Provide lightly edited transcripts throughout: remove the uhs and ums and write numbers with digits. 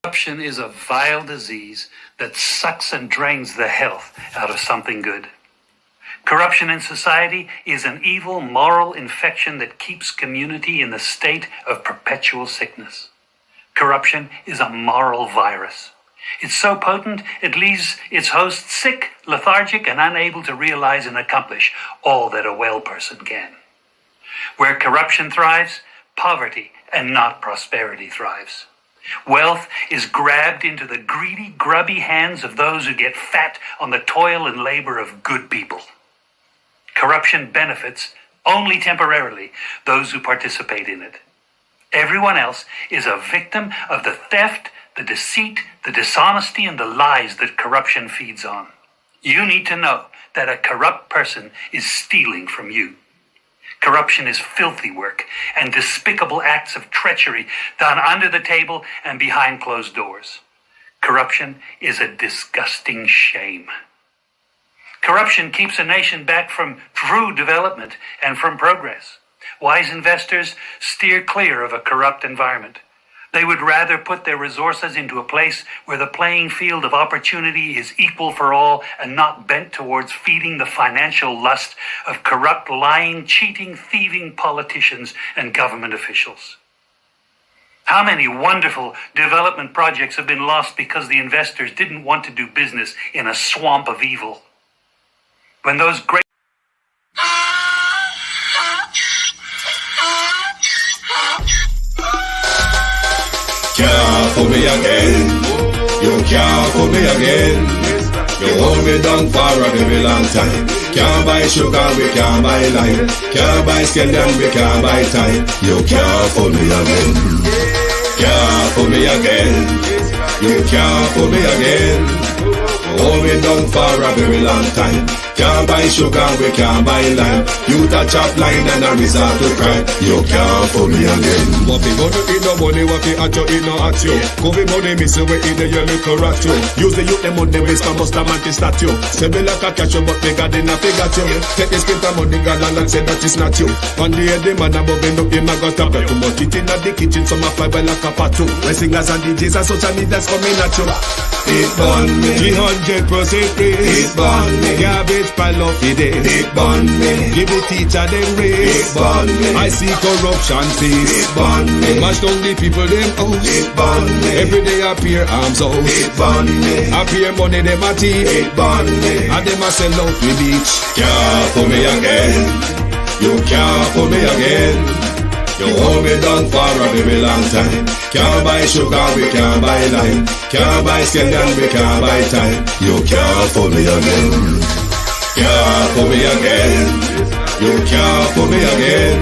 Corruption is a vile disease that sucks and drains the health out of something good. Corruption in society is an evil moral infection that keeps community in the state of perpetual sickness. Corruption is a moral virus. It's so potent, it leaves its host sick, lethargic, and unable to realize and accomplish all that a well person can. Where corruption thrives, poverty and not prosperity thrives. Wealth is grabbed into the greedy, grubby hands of those who get fat on the toil and labor of good people. Corruption benefits, only temporarily, those who participate in it. Everyone else is a victim of the theft, the deceit, the dishonesty, and the lies that corruption feeds on. You need to know that a corrupt person is stealing from you. Corruption is filthy work and despicable acts of treachery done under the table and behind closed doors. Corruption is a disgusting shame. Corruption keeps a nation back from true development and from progress. Wise investors steer clear of a corrupt environment. They would rather put their resources into a place where the playing field of opportunity is equal for all and not bent towards feeding the financial lust of corrupt, lying, cheating, thieving politicians and government officials. How many wonderful development projects have been lost because the investors didn't want to do business in a swamp of evil? When those great can't fool me again. You can't fool me again. You hold me down for a very long time. Can't buy sugar, we can't buy lime. Can't buy scallion, we can't buy time. You can't fool me again. Can't fool me again. You can't fool me again. Hold me down for a very long time. Can't buy sugar, we can't buy lime. You touch up line and a resort to crime. You can't fool me again. What we gonna eat no money, what we at you, eat no at you. Go be money, miss you, we eat the your little rat you. Use the youth, the money, waste and bust a man to start you. Say me like a catch you, but me got in a figure you. Take the spit of money, girl, and say that it's not you. On the head, the man above him, look him, I got a bet to much it in the kitchen, some of fly by like a pat too. When singers and DJs and social media's coming at you. It burn me, 300% free. It burn me, yeah, baby. college pile of it. It burn me. Give the teacher them raise. It burn me. I see corruption face. It burn me. Mash down the people them house. It burn me. Every day appear arms out. It burn me. Appear money them a thief. It burn me. And them a sell out with each. Can't for me again. You can't for me again. You hold me down for a very long time. Can't buy sugar, we can't buy lime. Can't buy scallion, we can't buy time. You can't for me again. Can't for me again. You can't for me again.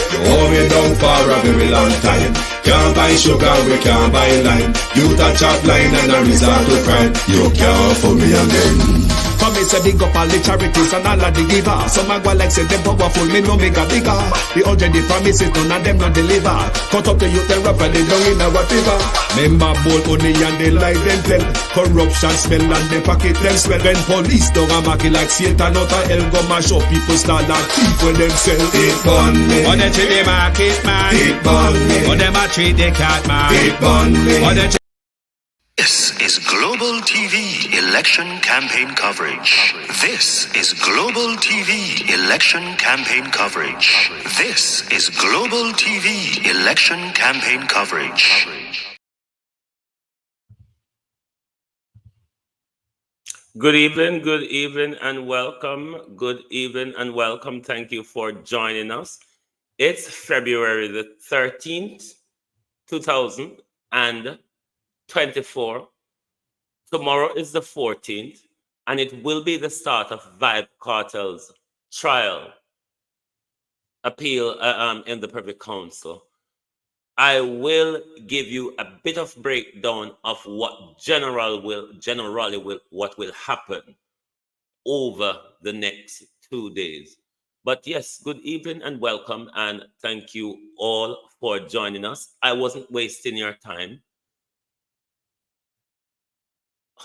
You hold me down for a very long time. Can't buy sugar, we can't buy lime. You touch up line and a resort to crime. You can't for me again. For me say big up all the charities and all of the givers. Some a go like say them powerful, me no make a bigger. The already promises, none of them not deliver. Cut up the youth, they rap and they down in our river. Member bold money and they lie them tell. Corruption smell and they pocket them swell. When police don't a market like Satan out of hell, go mash up people start like thief when them sell. It burn me. On the treat the market man. It burn me. On them a treat the cat man. It burn me. On the This is Global TV election campaign coverage. This is Global TV election campaign coverage. This is Global TV election campaign coverage. Good evening, and welcome. Good evening and welcome. Thank you for joining us. It's February the 13th, 2024. Tomorrow is the 14th, and it will be the start of Vybz Kartel's trial appeal in the Privy Council. I will give you a bit of breakdown of what what will happen over the next 2 days. But yes, good evening and welcome, and thank you all for joining us. I wasn't wasting your time.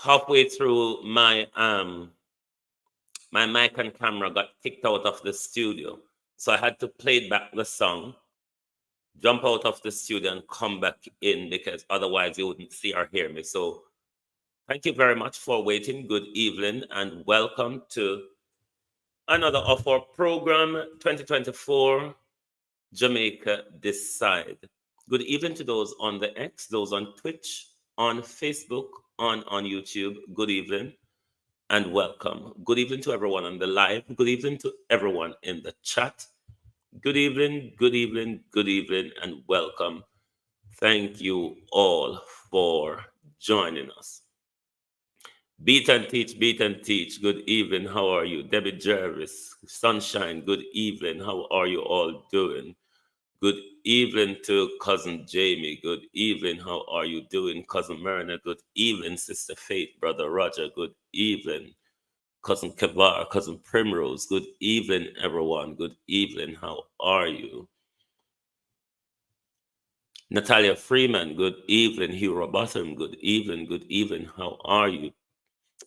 Halfway through, my my mic and camera got kicked out of the studio, so I had to play back the song, jump out of the studio, and come back in, because otherwise you wouldn't see or hear me. So thank you very much for waiting. Good evening and welcome to another of our program, 2024 Jamaica Decide. Good evening to those on the X, those on Twitch, on Facebook, on YouTube. Good evening and welcome. Good evening to everyone on the live. Good evening to everyone in the chat. Good evening, and welcome. Thank you all for joining us. Beat and teach. Good evening. How are you? Debbie Jervis, Sunshine. Good evening. How are you all doing? Good evening to Cousin Jamie. Good evening. How are you doing? Cousin Myrna. Good evening. Sister Faith. Brother Roger. Good evening. Cousin Kavar. Cousin Primrose. Good evening, everyone. Good evening. How are you? Natalia Freeman. Good evening. Hero Bottom. Good evening. How are you?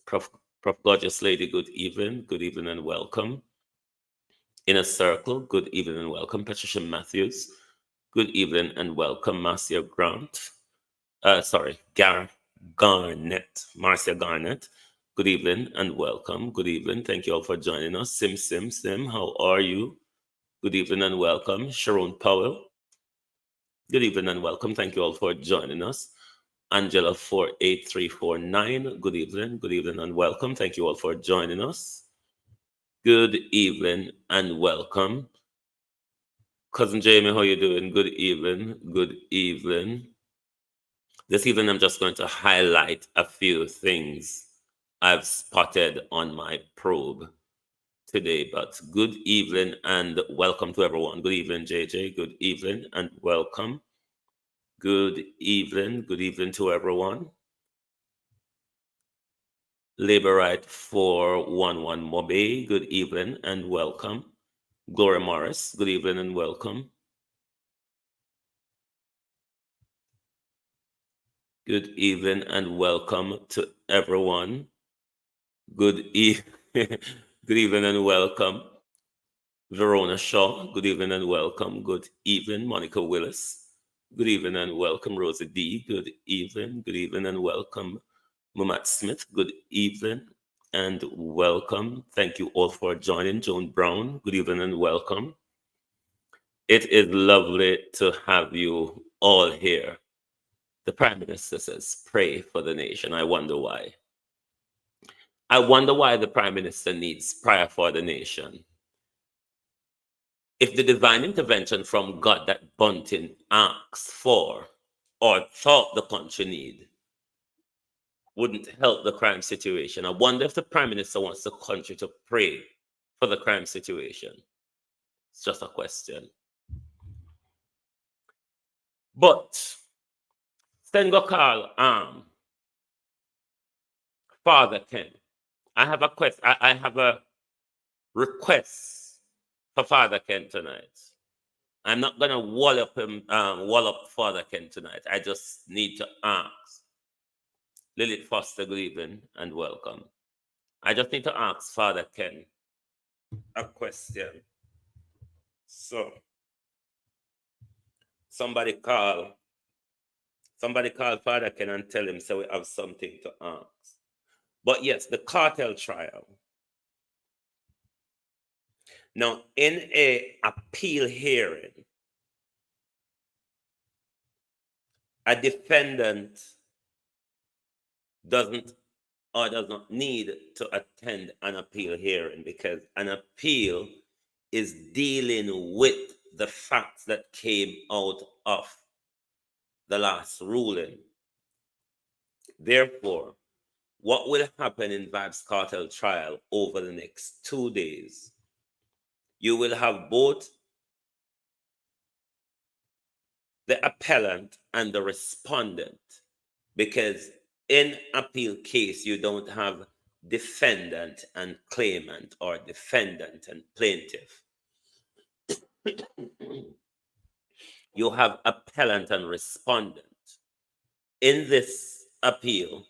Prof Gorgeous Lady. Good evening and welcome. Inner Circle, good evening and welcome. Patricia Matthews, good evening and welcome. Marcia Grant, Garnett, Marcia Garnett, good evening and welcome. Good evening, thank you all for joining us. Sim, how are you? Good evening and welcome. Sharon Powell, good evening and welcome. Thank you all for joining us. Angela 48349, good evening and welcome. Thank you all for joining us. Good evening and welcome. Cousin Jamie, how you doing? Good evening. This evening, I'm just going to highlight a few things I've spotted on my probe today. But good evening and welcome to everyone. Good evening, JJ. Good evening and welcome. Good evening to everyone. Laborite 411 Mobe, good evening and welcome. Gloria Morris, good evening and welcome. Good evening and welcome to everyone. Good evening and welcome. Verona Shaw, good evening and welcome. Good evening, Monica Willis. Good evening and welcome, Rosie D. Good evening and welcome. Mumat Smith, good evening. and welcome. Thank you all for joining. Joan Brown, good evening and welcome. It is lovely to have you all here. The Prime Minister says, pray for the nation. I wonder why. I wonder why the Prime Minister needs prayer for the nation. If the divine intervention from God that Bunting asked for or thought the country need wouldn't help the crime situation, I wonder if the Prime Minister wants the country to pray for the crime situation. It's just a question. But then go call Father Ken. I have a quest. I have a request for Father Ken tonight. I'm not gonna wallop him, wallop Father Ken tonight. I just need to ask Lilith Foster, good evening and welcome. I just need to ask Father Ken a question. So somebody call Father Ken and tell him so we have something to ask. But yes, the cartel trial. Now, in a appeal hearing, a defendant does not need to attend an appeal hearing because an appeal is dealing with the facts that came out of the last ruling. Therefore, what will happen in Vybz Kartel trial over the next 2 days? You will have both the appellant and the respondent, because in appeal case, you don't have defendant and claimant or defendant and plaintiff. You have appellant and respondent. In this appeal,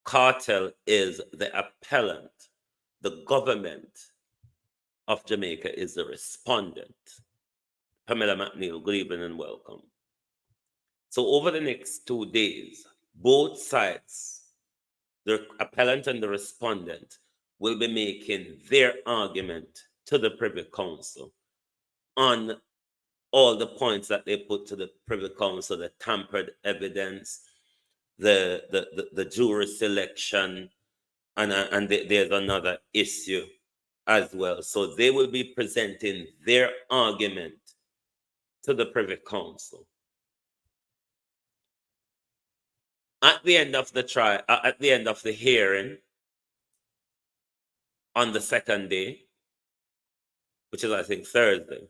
Kartel is the appellant. The government of Jamaica is the respondent. Pamela McNeil, good evening and welcome. So over the next 2 days, both sides, the appellant and the respondent, will be making their argument to the Privy Council on all the points that they put to the Privy Council, the tampered evidence, the jury selection, and there's another issue as well. So they will be presenting their argument to the Privy Council. At the end of the trial, at the end of the hearing, on the second day, which is I think Thursday,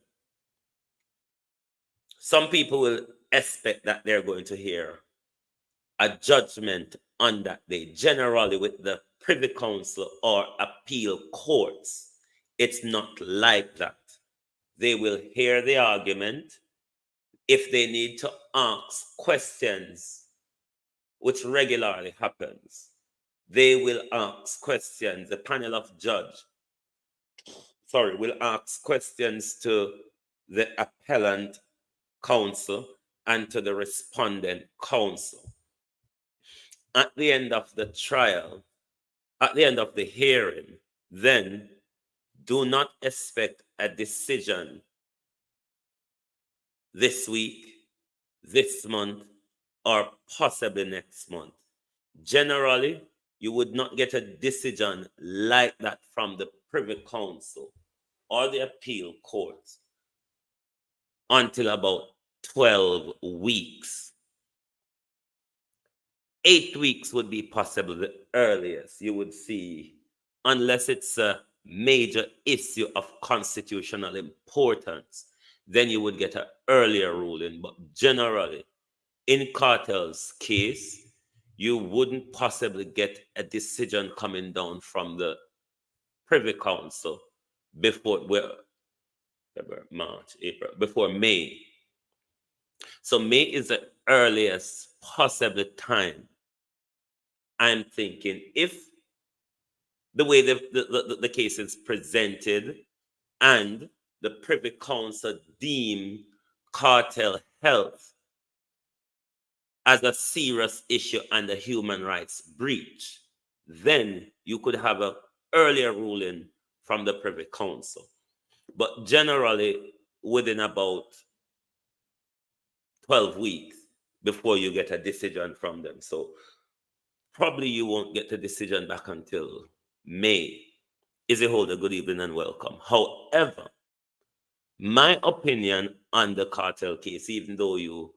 some people will expect that they're going to hear a judgment on that day. Generally, with the Privy Council or appeal courts, it's not like that. They will hear the argument. If they need to ask questions, which regularly happens, they will ask questions. The panel of judge, will ask questions to the appellant counsel and to the respondent counsel. At the end of the trial, at the end of the hearing, then do not expect a decision this week, this month, or possibly next month. Generally, you would not get a decision like that from the Privy Council or the appeal court until about 12 weeks. 8 weeks would be possible, the earliest you would see, unless it's a major issue of constitutional importance, then you would get an earlier ruling. But generally, in Kartel's case, you wouldn't possibly get a decision coming down from the Privy Council before March, April, before May. So May is the earliest possible time. I'm thinking if the way the case is presented and the Privy Council deem cartel health as a serious issue and a human rights breach, then you could have an earlier ruling from the Privy Council. But generally, within about 12 weeks before you get a decision from them. So probably you won't get the decision back until May. Izzy Holder, good evening and welcome. However, my opinion on the cartel case, even though you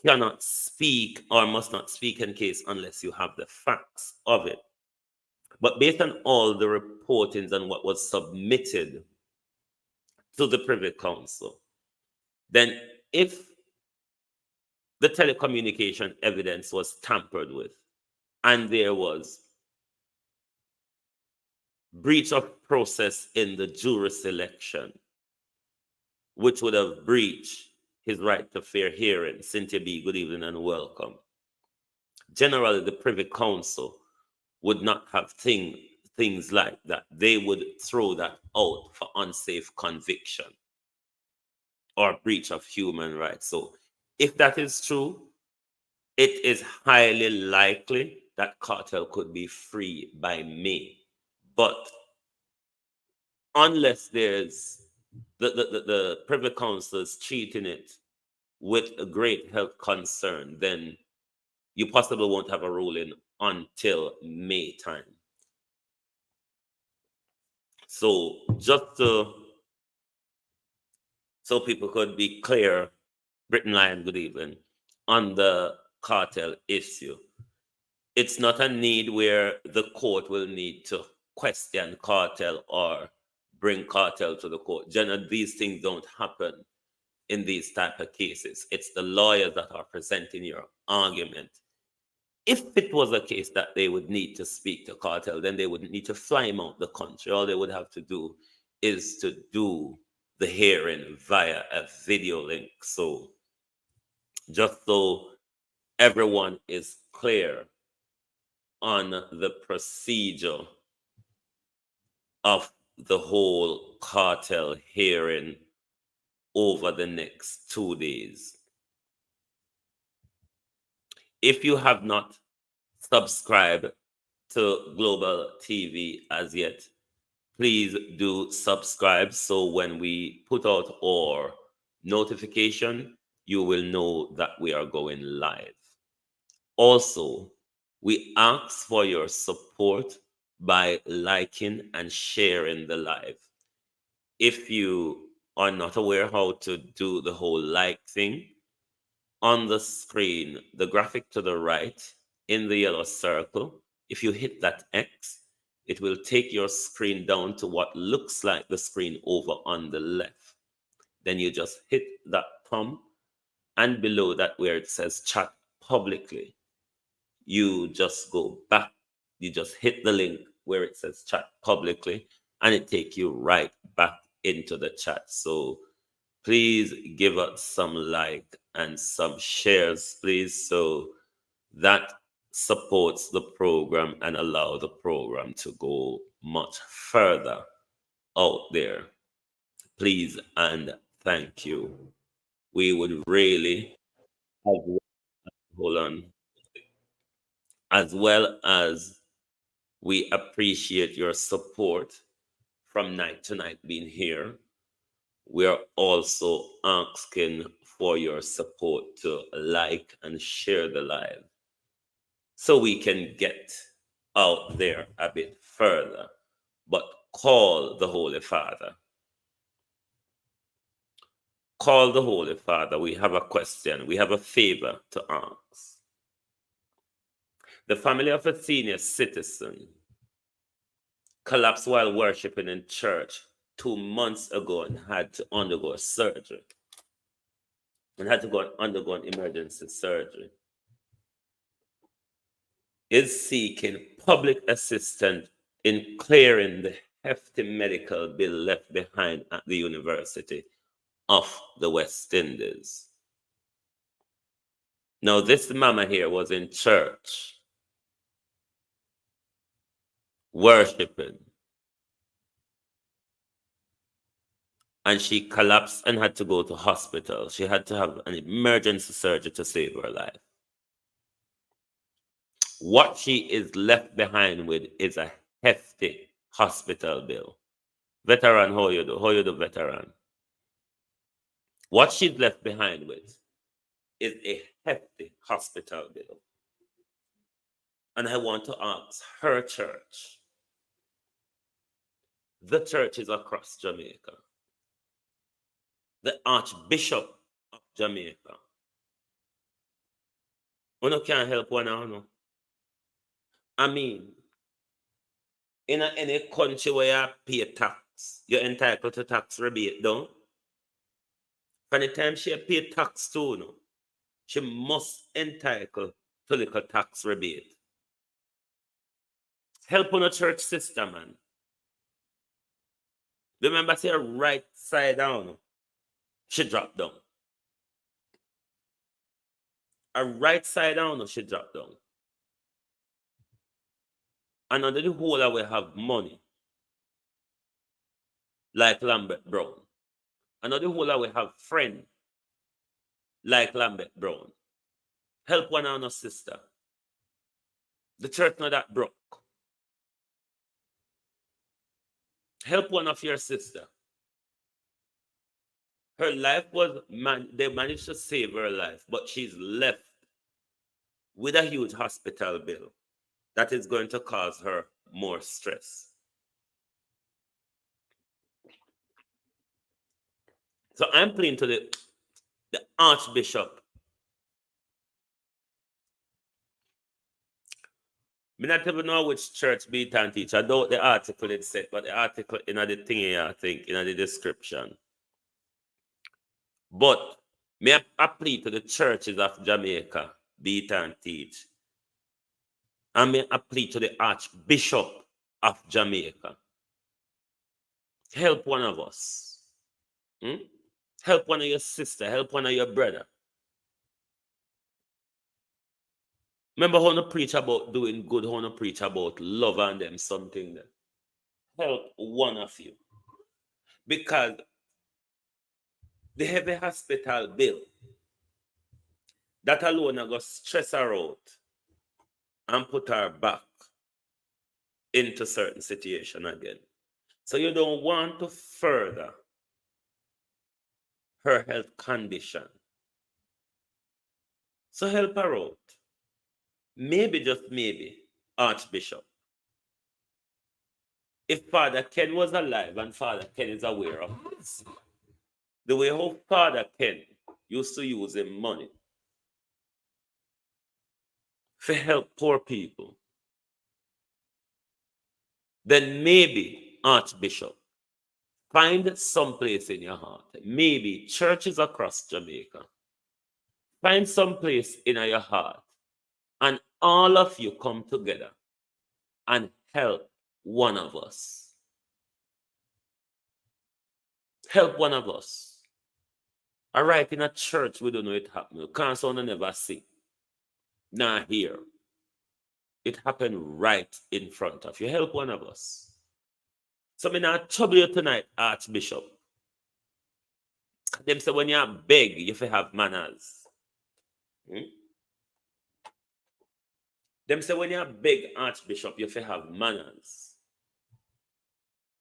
cannot speak or must not speak in case unless you have the facts of it, but based on all the reportings and what was submitted to the Privy Council, then if the telecommunication evidence was tampered with and there was breach of process in the jury selection, which would have breached his right to fair hearing. Cynthia B., good evening and welcome. Generally, the Privy Council would not have things like that. They would throw that out for unsafe conviction or breach of human rights. So if that is true, it is highly likely that Cartel could be free by May. But unless there's the Privy Council is treating it with a great health concern, then you possibly won't have a ruling until May time. So just so people could be clear, Britain Lion, good evening, on the cartel issue. It's not a need where the court will need to question cartel or bring cartel to the court. Generally, these things don't happen in these type of cases. It's the lawyers that are presenting your argument. If it was a case that they would need to speak to cartel, then they wouldn't need to fly him out the country. All they would have to do is to do the hearing via a video link. So just so everyone is clear on the procedure of the whole cartel hearing over the next 2 days. If you have not subscribed to Global TV as yet, please do subscribe so when we put out our notification, you will know that we are going live. Also, we ask for your support by liking and sharing the live. If you are not aware how to do the whole like thing, on the screen, the graphic to the right in the yellow circle, if you hit that X, it will take your screen down to what looks like the screen over on the left. Then you just hit that thumb, and below that where it says chat publicly, you just go back, you just hit the link where it says chat publicly, and it takes you right back into the chat. So please give us some like and some shares, please, so that supports the program and allow the program to go much further out there. Please and thank you. We would really, hold on, as well as we appreciate your support from night to night being here. We are also asking for your support to like and share the live so we can get out there a bit further. But call the Holy Father. Call the Holy Father. We have a question. We have a favor to ask. The family of a senior citizen collapsed while worshiping in church 2 months ago and had to undergo surgery. And had to go and undergo an emergency surgery. Is seeking public assistance in clearing the hefty medical bill left behind at the University of the West Indies. Now, this mama here was in church, worshiping, and she collapsed and had to go to hospital. She had to have an emergency surgery to save her life. What she is left behind with is a hefty hospital bill. Veteran, how you do? How you do, veteran? What she's left behind with is a hefty hospital bill. And I want to ask her church. The church is across Jamaica. The Archbishop of Jamaica. You can't help one another. I mean, in any country where you pay tax, you're entitled to tax rebate, don't? From the time she pay tax too, no, she must entitle to little tax rebate. Help on a church sister, man. Remember, say right side down, she dropped down. A right side down, she dropped down. And under the whole we have money, like Lambert Brown. Under the whole we have friend, like Lambert Brown. Help one another, sister. The church not that broke. Help one of your sister. Her life was, they managed to save her life, but she's left with a huge hospital bill that is going to cause her more stress. So I'm pleading to the Archbishop. I not even know which church be it and teach. I doubt the article it said, but the article in the thing here, I think, in the description. But may I plead to the churches of Jamaica, be it and teach. And may I plead to the Archbishop of Jamaica. Help one of us. Help one of your sister. Help one of your brother. Remember how to preach about doing good, how to preach about love and them something there. Help one of you. Because the heavy hospital bill, that alone I go stress her out and put her back into certain situation again. So you don't want to further her health condition. So help her out. Maybe, just maybe, Archbishop. If Father Ken was alive and Father Ken is aware of this, the way how Father Ken used to use his money to help poor people, then maybe, Archbishop, find some place in your heart. Maybe churches across Jamaica. Find some place in your heart. And all of you come together and help one of us. Help one of us. All right, in a church, we don't know it happened. You can't someone never see. Now here. It happened right in front of you. Help one of us. So I'm not trouble you tonight, Archbishop. Them say when you beg, you have manners. Them say when you beg, Archbishop, you have manners.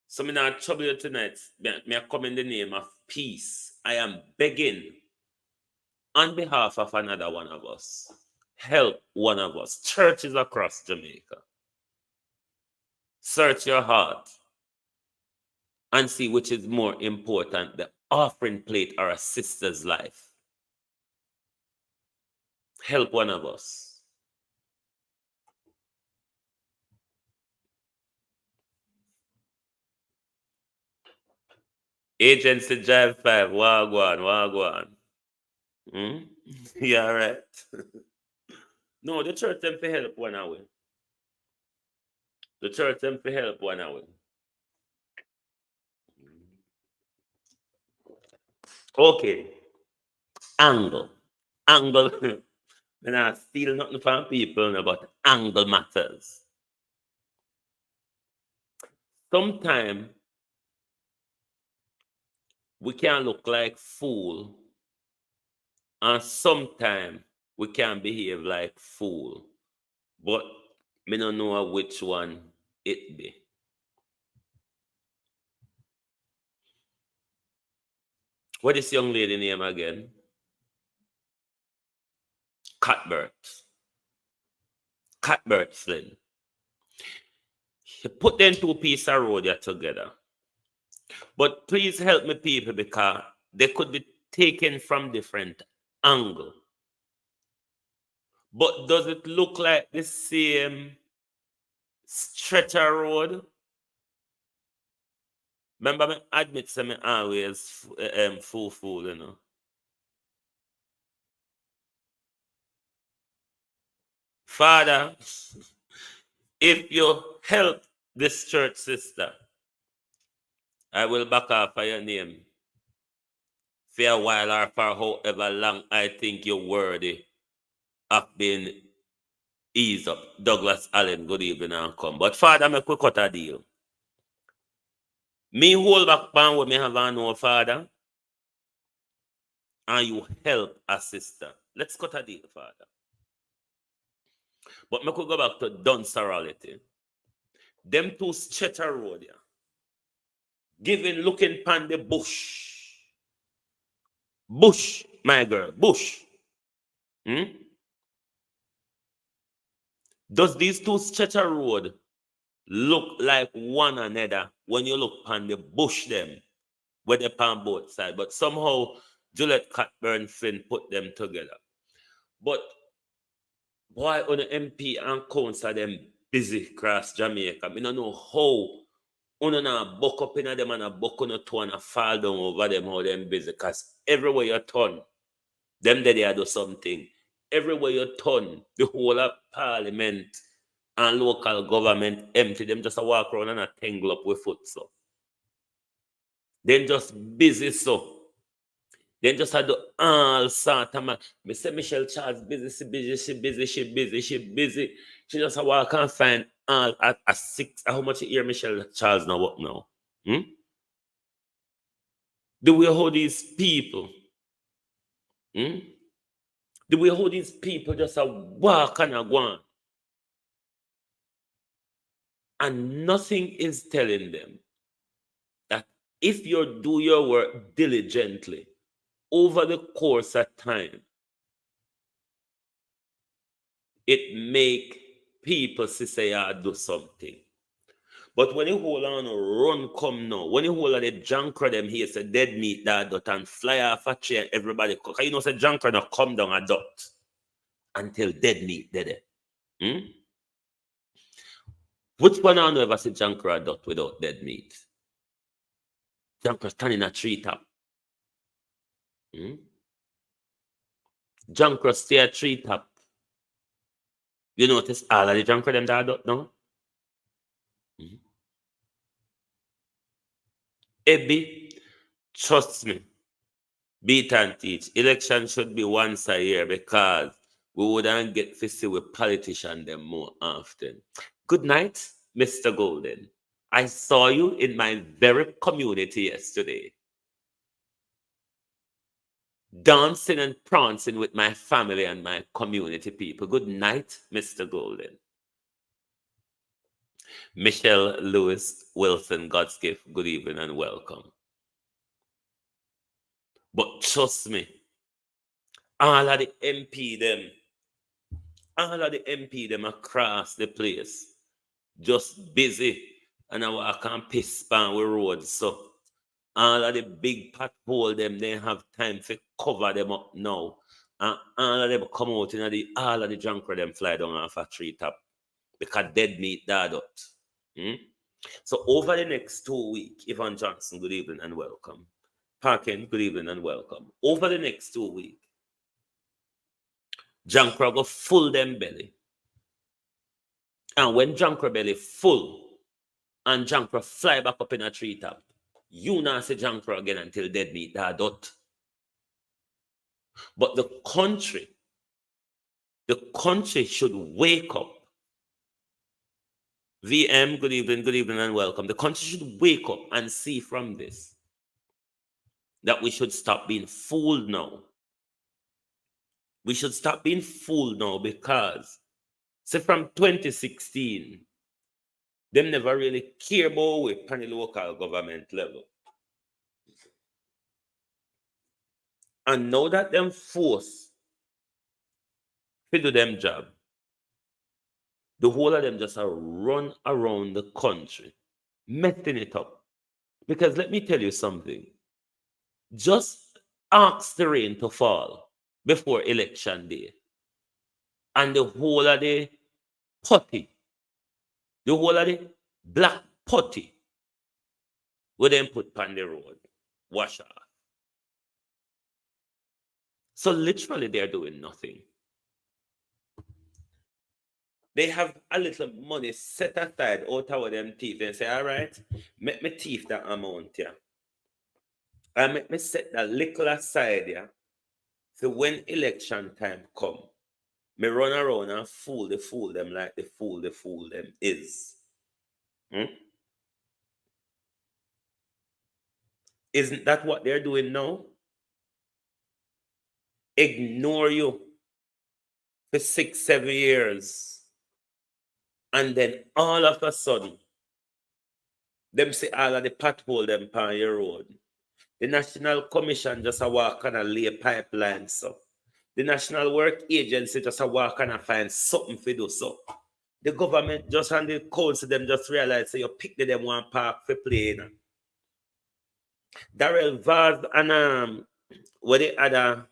So I'm not trouble you tonight. May I come in the name of peace. I am begging on behalf of another one of us. Help one of us. Churches across Jamaica. Search your heart and see which is more important, the offering plate or a sister's life. Help one of us. Agency Drive 5, wagwan. Yeah, right. No, the church them to help one away. The church them to help one away. Okay. Angle. And I steal nothing from people, but angle matters. Sometimes we can look like fool, and sometimes we can behave like fool. but me don't know which one it be. What is young lady name again? Cuthbert. Cuthbert Flynn. He put them two pieces of road here together. But please help me, people, because they could be taken from different angle. But does it look like the same stretch of road? Remember, me admit to me always fool, you know. Father, if you help this church sister, I will back off for your name for a while or for however long I think you're worthy of being eased up. Douglas Allen, good evening and come. But Father, make we cut a deal. Me hold back pan what me have on no Father, and you help a sister. Let's cut a deal, Father. But me could go back to Dunsarality. Them two stretch a road here. Giving looking pan the bush. Bush, my girl, bush. Does these two stretch a road look like one another when you look on the bush them, where they're on both sides? But somehow Juliet Cuthbert Flynn put them together. But why on the MP and council them busy across Jamaica? I don't know how on a buck up in them and a buck on a toe and a fall down over them, how them busy. Because everywhere you turn, them they do something. Everywhere you turn, the whole of parliament and local government empty. Them just a walk around and a tangle up with foot so. Then just busy so. Then just had all sort of man. Me say Michelle Charles busy. She just a walk and find all at 6. How much you hear Michelle Charles now up now? The way how these people the way how these people just a walk and a go on. And nothing is telling them that if you do your work diligently over the course of time, it make people say, do something. But when you hold on run come now, when you hold on the junker them here, say dead meat that dot and fly off a chair, everybody cook. You know, say junker now come down a dot until dead meat dead. Which one I ever see junker a dot without dead meat? Junker standing a tree top. Junker stay a tree top. You notice all of the junker them that dot now? Ebby, trust me, beat and teach. Election should be once a year because we wouldn't get to see with politicians them more often. Good night, Mr. Golden. I saw you in my very community yesterday, dancing and prancing with my family and my community people. Good night, Mr. Golden. Michelle Lewis Wilson, God's gift, good evening and welcome. But trust me, all of the MP them across the place, just busy and I walk and piss pan with roads. So all of the big pothole them, they have time to cover them up now. And all of them come out in all of the junker them fly down off a tree top because dead meat died out. So over the next 2 weeks, Yvonne Johnson, good evening and welcome. Parkin, good evening and welcome. Over the next 2 weeks, junker go full them belly. And when junker belly full and junker fly back up in a tree top, you not see junker again until dead meat died out. But the country should wake up. VM, good evening and welcome. The country should wake up and see from this that we should stop being fooled now. We should stop being fooled now because So from 2016, them never really care about it on the local government level. And now that them force to do them job, the whole of them just a run around the country, messing it up. Because let me tell you something. Just ask the rain to fall before election day. And the whole of the putty, the whole of the black putty, will then put on the road, wash off. So literally they're doing nothing. They have a little money set aside out of them teeth and say, all right, make me teeth that amount here. And make me set that little aside here. So when election time come, me run around and fool them like the fool them is. Isn't that what they're doing now? Ignore you for 6-7 years. And then all of a sudden, them see all of the pothole them on your road. The National Commission just a walk and a lay pipelines so. The National Work Agency just a walk and a find something for do so. The government just and the council them just realize so you pick them one park for playing. Darrell Vaz and what the other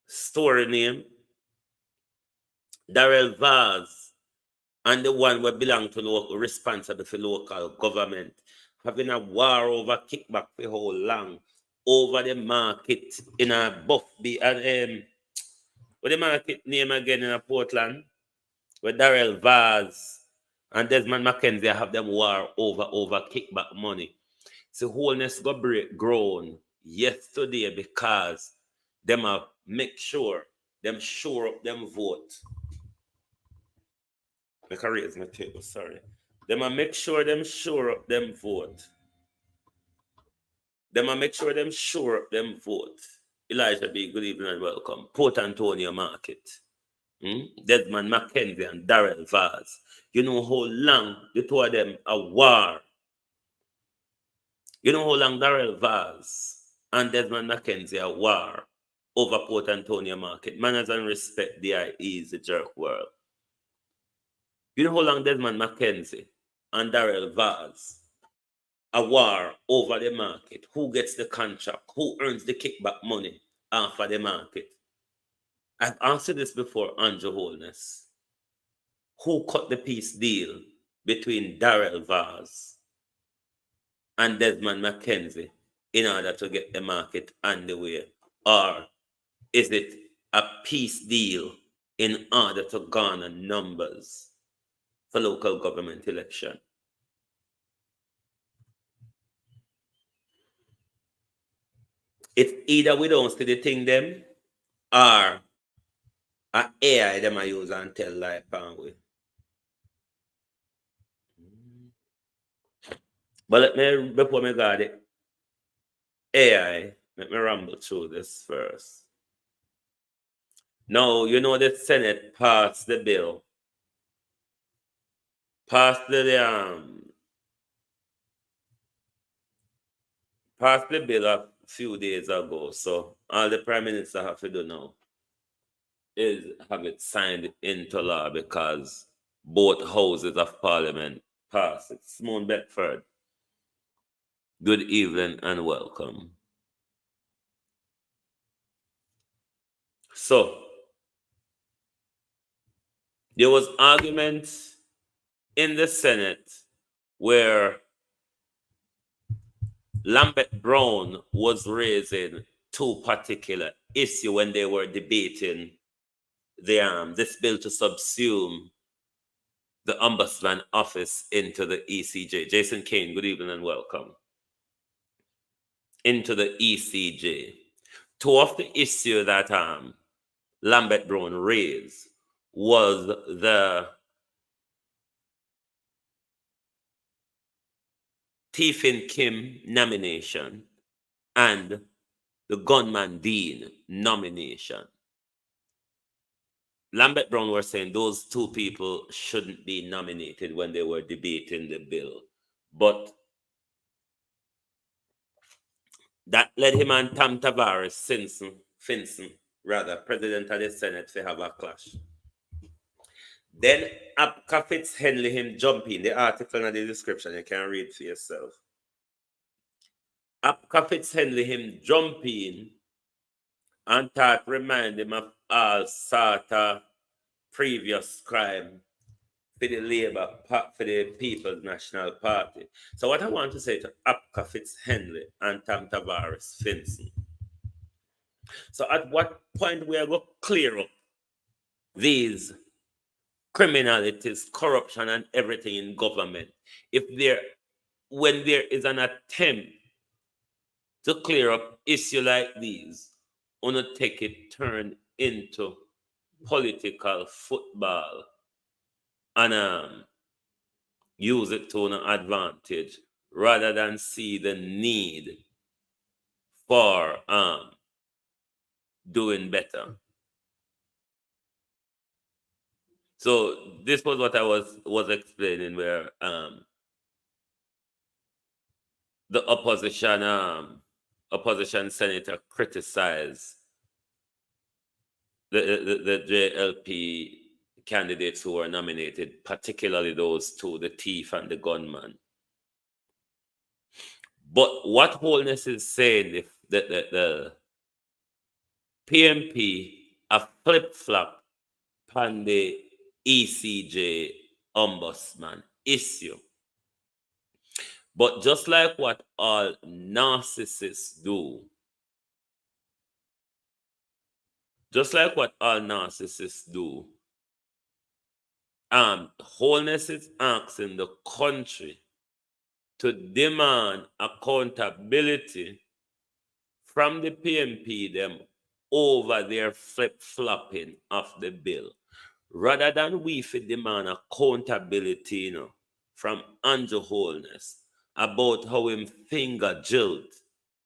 story name? Darrell Vaz and the one who belong to local responsible for local government having a war over kickback for how long over the market in a Buffby and what the market name again in a Portland where Darrell Vaz and Desmond McKenzie have them war over kickback money. So Holness got break grown yesterday because them have make sure them shore up them vote. Make I raise my table, sorry. Them a make sure them shore up them vote. Them a make sure them shore up them vote. Elijah B, good evening and welcome. Port Antonio Market. Desmond McKenzie and Darrell Vaz. You know how long the two of them a war. You know how long Darrell Vaz and Desmond McKenzie a war over Port Antonio Market. Manners and respect, DIE is the jerk world. You know how long Desmond McKenzie and Darrell Vaz a war over the market? Who gets the contract? Who earns the kickback money off of the market? I've answered this before, Andrew Holness. Who cut the peace deal between Darrell Vaz and Desmond McKenzie in order to get the market underway? Or is it a peace deal in order to garner numbers for local government election? It's either we don't see the thing them or a AI them I use and tell lie pan with. But let me, before me got it, AI, let me ramble through this first. Now, you know the Senate passed the bill. Passed the bill a few days ago. So all the Prime Minister have to do now is have it signed into law because both houses of Parliament passed it. Simone Beckford, good evening and welcome. So there was arguments in the Senate where Lambert Brown was raising two particular issues when they were debating this bill to subsume the Ombudsman office into the ECJ. Jason Kane, good evening and welcome. Into the ECJ. Two of the issues that Lambert Brown raised was the Stephen Kim nomination and the Gunman Dean nomination. Lambert Brown were saying those two people shouldn't be nominated when they were debating the bill. But that led him and Tam Tavares, Finson, rather, President of the Senate, to have a clash. Then Apka Fitzhenley him jump in. The article in the description, you can read for yourself. Apka Fitzhenley him jump in and thought remind him of all sort of previous crime for the Labour, for the People's National Party. So what I want to say to Apka Fitzhenley and Tam Tavares Finson. So at what point we are going to clear up these criminalities, corruption, and everything in government? When there is an attempt to clear up issue like these, want to take it turn into political football and use it to an advantage rather than see the need for doing better. So this was what I was explaining, where the opposition senator criticized the JLP candidates who were nominated, particularly those two, the thief and the gunman. But what Holness is saying, if the PMP a flip-flop on the ECJ ombudsman issue. But just like what all narcissists do, Holness is asking the country to demand accountability from the PMP them over their flip-flopping of the bill. Rather than we demand accountability, from Andrew Holness about how him finger jilled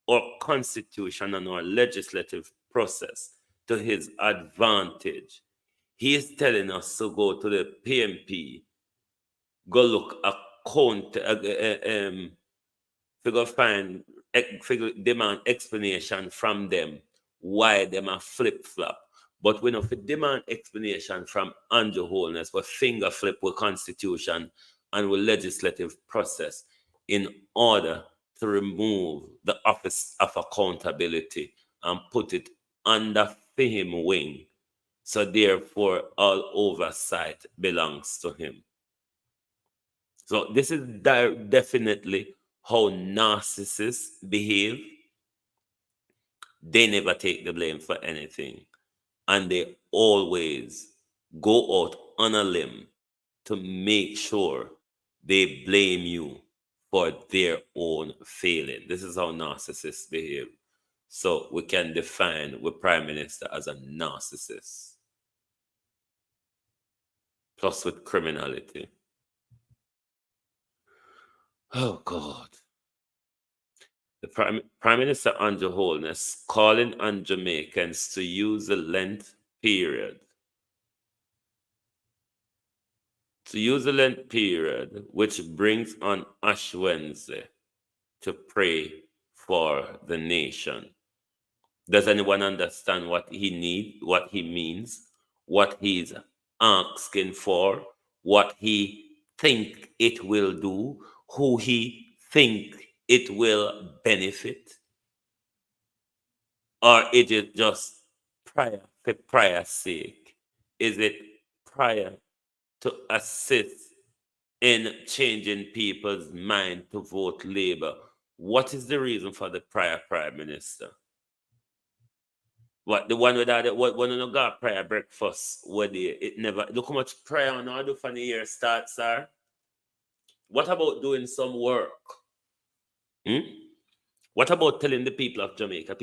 our constitution and our legislative process to his advantage. He is telling us to go to the PMP, go look demand explanation from them why them a flip-flop. But we know if we demand explanation from Andrew Holness, we finger flip with constitution and with legislative process in order to remove the office of accountability and put it under him wing. So therefore, all oversight belongs to him. So this is definitely how narcissists behave. They never take the blame for anything. And they always go out on a limb to make sure they blame you for their own failing. This is how narcissists behave. So we can define the Prime Minister as a narcissist. Plus with criminality. Oh, God. The Prime Minister Andrew Holness calling on Jamaicans to use the Lent period. To use the Lent period, which brings on Ash Wednesday, to pray for the nation. Does anyone understand what he means, what he's asking for, what he think it will do, who he think it will benefit? Or is it just prayer for prayer's sake? Is it prayer to assist in changing people's mind to vote Labour? What is the reason for the prayer, Prime Minister? What, the one without it, what one of the got prayer breakfast, it never, look how much prayer on all do for the year starts, sir. What about doing some work? What about telling the people of Jamaica,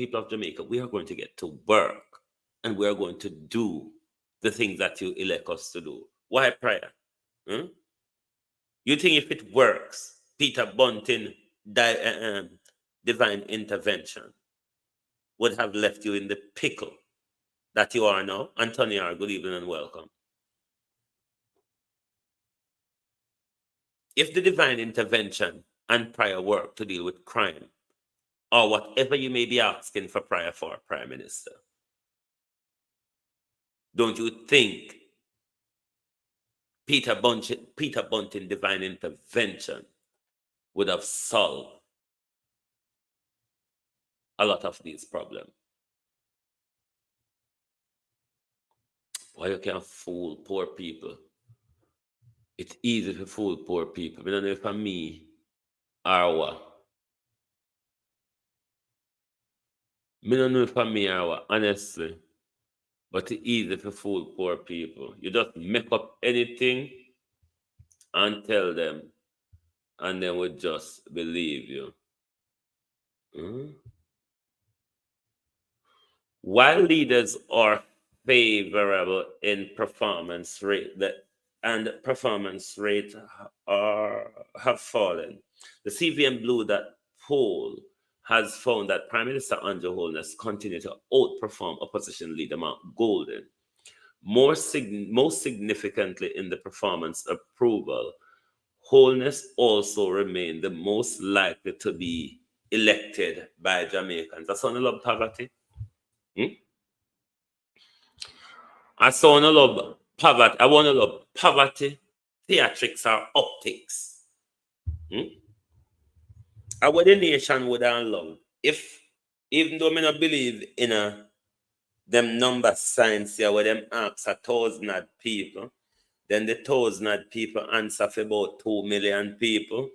we are going to get to work and we are going to do the things that you elect us to do? Why prayer? You think if it works, Peter Bunting divine intervention would have left you in the pickle that you are now. Antonia, good evening and welcome. If the divine intervention and prior work to deal with crime, or whatever you may be asking for prayer for, Prime Minister, don't you think Peter Bunting divine intervention would have solved a lot of these problems? Why you can't fool poor people? It's easy to fool poor people. I don't know if I'm me or what. I don't know if I'm me or what, honestly. But it's easy to fool poor people. You just make up anything and tell them, and they would just believe you. While leaders are favorable in performance rate, and performance rate have fallen, the CVM Blue that poll has found that Prime Minister Andrew Holness continued to outperform opposition leader Mark Golden. Most significantly in the performance approval, Holness also remained the most likely to be elected by Jamaicans. That's on the love poverty. I want to love poverty, theatrics, or optics. I would the nation would have love if, even though I don't believe in them number science here where them ask 1,000 people, then the 1,000 people answer for about 2 million people.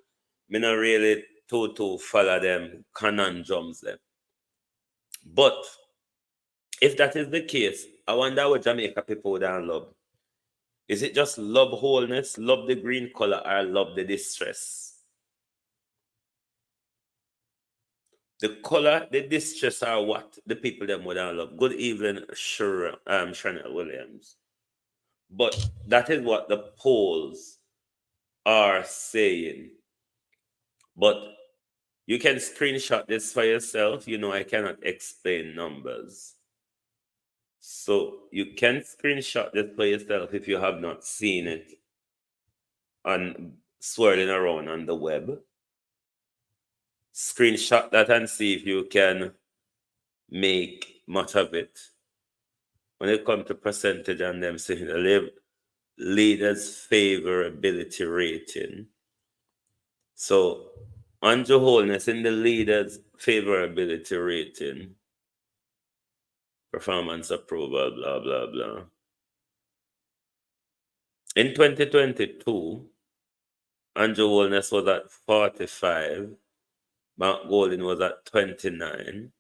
Me not really to follow them conundrums them. But if that is the case, I wonder what Jamaica people would have love. Is it just love wholeness, love the green color, or love the distress? The color, the distress are what the people them would have love. Good evening, Chanel Williams. But that is what the polls are saying. But you can screenshot this for yourself. You know, I cannot explain numbers. So you can screenshot this for yourself if you have not seen it on swirling around on the web. Screenshot that and see if you can make much of it. When it comes to percentage and them saying the leaders' favorability rating. So Andrew Holness in the leaders' favorability rating, performance approval, blah, blah, blah. In 2022, Andrew Holness was at 45. Mark Golden was at 29.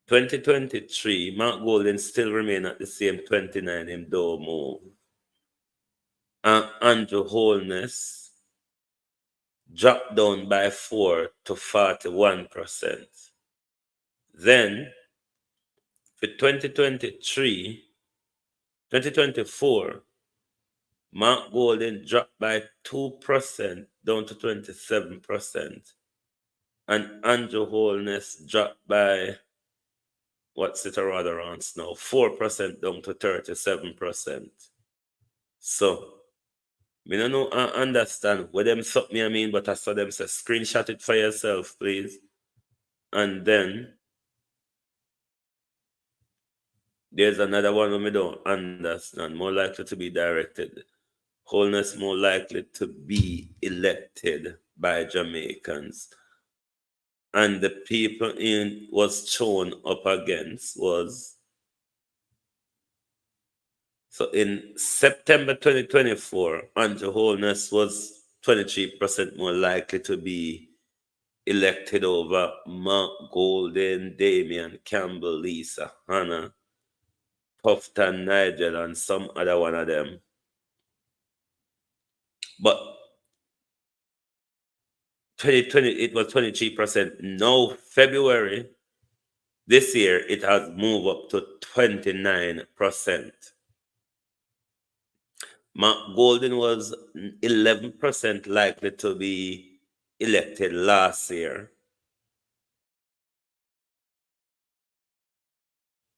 2023, Mark Golden still remain at the same 29 in door move. And Andrew Holness dropped down by 4 to 41%. Then, for 2024, Mark Golden dropped by 2% down to 27%. And Andrew Holness dropped by, what's it rather on now, 4% down to 37%. So, I don't know, I understand what them something I mean, but I saw them say, screenshot it for yourself, please. And then, there's another one we don't understand, more likely to be directed. Holness more likely to be elected by Jamaicans. And the people in was shown up against was, so in September 2024, Andrew Holness was 23% more likely to be elected over Mark Golden, Damian Campbell, Lisa Hannah, Puffton, Nigel, and some other one of them. But 2020, it was 23%. Now, February this year, it has moved up to 29%. Mark Golden was 11% likely to be elected last year.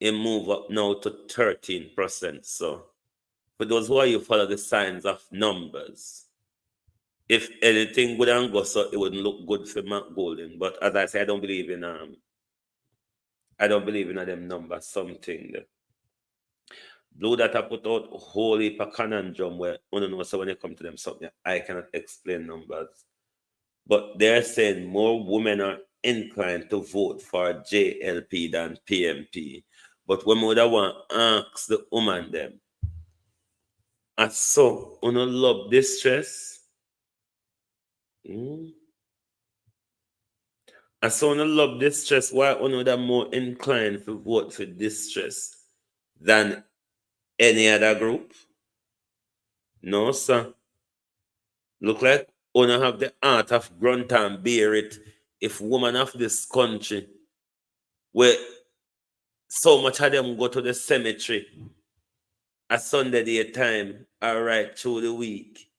it move up now to 13%. So for those who are you follow the signs of numbers, if anything would go so it wouldn't look good for Matt Golden. But as I say, I don't believe in them numbers something there. Blue Data put out a whole heap of conundrum where I don't know, so when it comes to them something I cannot explain numbers. But they're saying more women are inclined to vote for JLP than PMP. But when we would want to ask the woman them, I saw you love distress. I saw you love distress. Why you are more inclined to vote for distress than any other group? No, sir. Look like you have the art of grunt and bear it. If women of this country, where so much of them go to the cemetery at Sunday daytime or right through the week,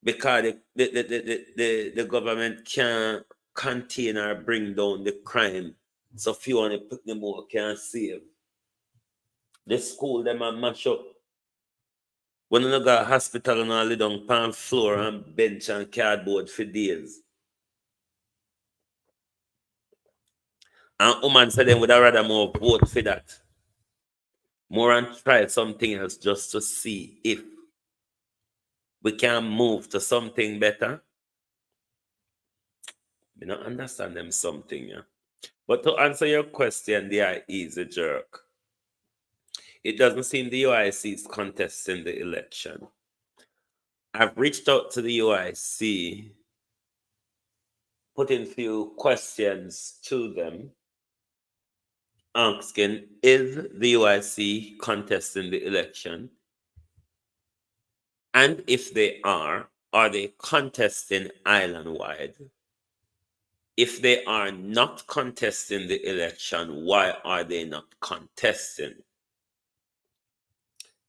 because the government can't contain or bring down the crime, so few on the put them more can't save. The school them a mash up. When you go to hospital and lay down on floor and bench and cardboard for days. And woman said they would have rather more vote for that. More and try something else just to see if we can move to something better. We don't understand them something, yeah. But to answer your question, they are easy jerk. It doesn't seem the UIC is contesting the election. I've reached out to the UIC, putting few questions to them, asking, is the UIC contesting the election? And if they are they contesting island-wide? If they are not contesting the election, why are they not contesting?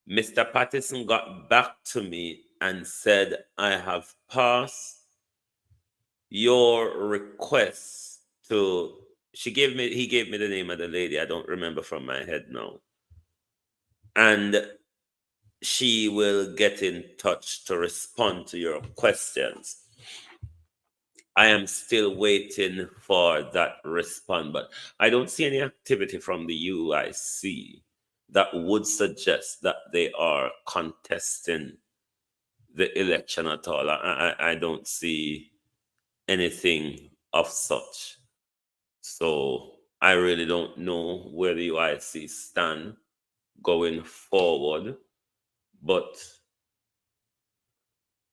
Mr. Patterson got back to me and said, I have passed your request to, he gave me the name of the lady, I don't remember from my head now. And she will get in touch to respond to your questions. I am still waiting for that response, but I don't see any activity from the UIC that would suggest that they are contesting the election at all. I don't see anything of such. So I really don't know where the UIC stand going forward. But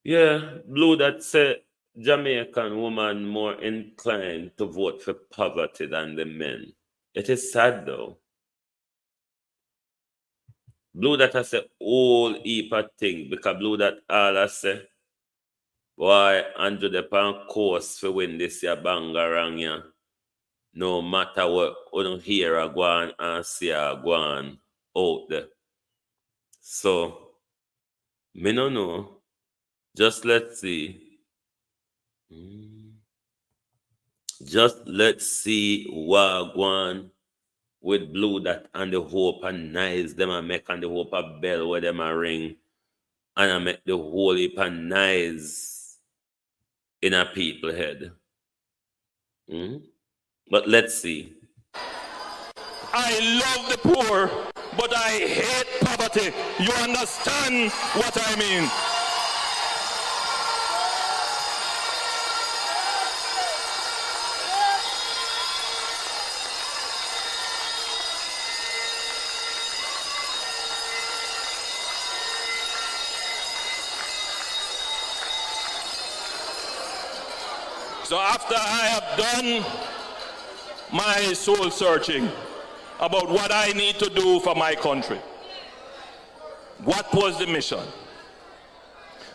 yeah, Blue that said Jamaican woman more inclined to vote for poverty than the men. It is sad though. Blue that has a whole heap of thing because Blue that all I say, boy, Andrew the pan course for win this year bangarang ya. No matter what you don't hear a go on and see a go on out there. So me no know. Just let's see. Just let's see what go on with Blue that and the hope and nice them a make and the hope a bell where them a ring and I make the whole heap and nice in a people head. But let's see. I love the poor, but I hate poverty. You understand what I mean? So after I have done my soul searching about what I need to do for my country, what was the mission?